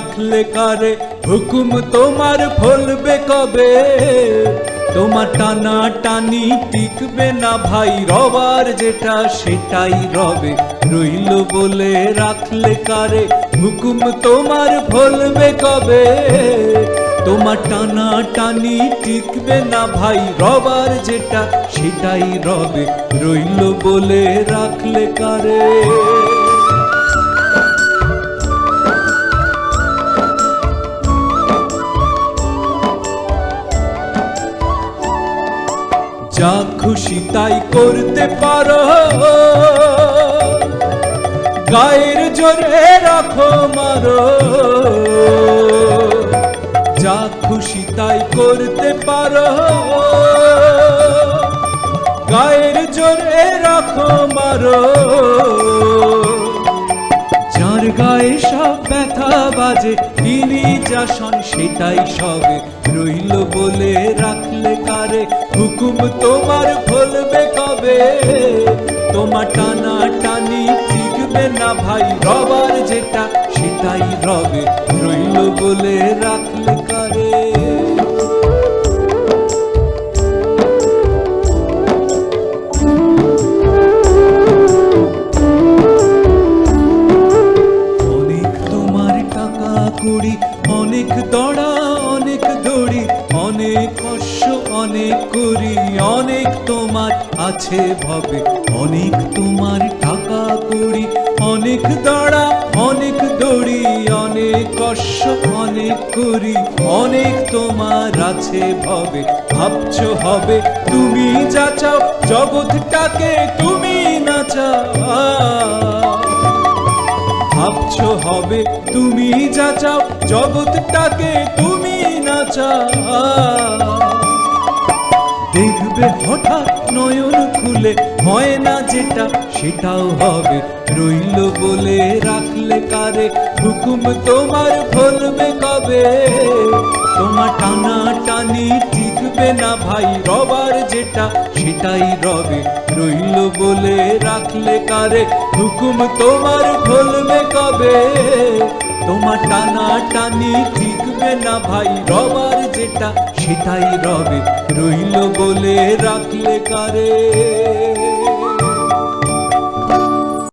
রাখলে কারে, হুকুম তোমার ফলবে কবে? তোমার টানা টানি টিকবে না ভাই, রবার যেটা সেটাই রবে। রইল বলে রাখলে কারে, হুকুম তোমার ফলবে কবে? তোমার টানা টানি টিকবে না ভাই, রবার যেটা সেটাই রবে। রইল বলে রাখলে কারে। যা খুশি তাই করতে পারো, গায়ের জোরে রাখো মারো। যা খুশি তাই করতে পারো, গায়ের জোরে রাখো মারো। যার গায়ে সব ব্যথা বাজে, তিনি যা শোন সেটাই সবে। রইল বলে রাখলে কারে, হুকুম তোমার ফলবে কবে? তোমার টানা টানি টিকবে না ভাই, রবার যেটা সেটাই রবে। রইল বলে রাখলে কারে। অনেক দড়া অনেক দড়ি, অনেক কষ্ট অনেক করি, অনেক তোমার আছে ভবে। অনেক তোমার টাকা করি, অনেক দড়া অনেক দড়ি, অনেক কষ্ট অনেক করি, অনেক তোমার আছে ভবে। ভাবছো হবে তুমি যা চাও, জগৎটাকে তুমি না চাও। ভাবছো হবে তুমি যা চাও, জগৎটাকে তুমি না চাও। দেখবে হঠাৎ নয়ন খুলে, হয় না যেটা সেটাও হবে। রইল বলে রাখলে কারে, হুকুম তোমার ফলবে কবে? তোমার টানা টানি টিকবে না ভাই, রবার যেটা সেটাই রবে। রইল বলে রাখলে কারে, হুকুম তোমার ফলবে কবে? তোমার টানা টানি টিকবে না ভাই, রবার যেটা সেটাই রবে। রইল বলে রাখলে কারে।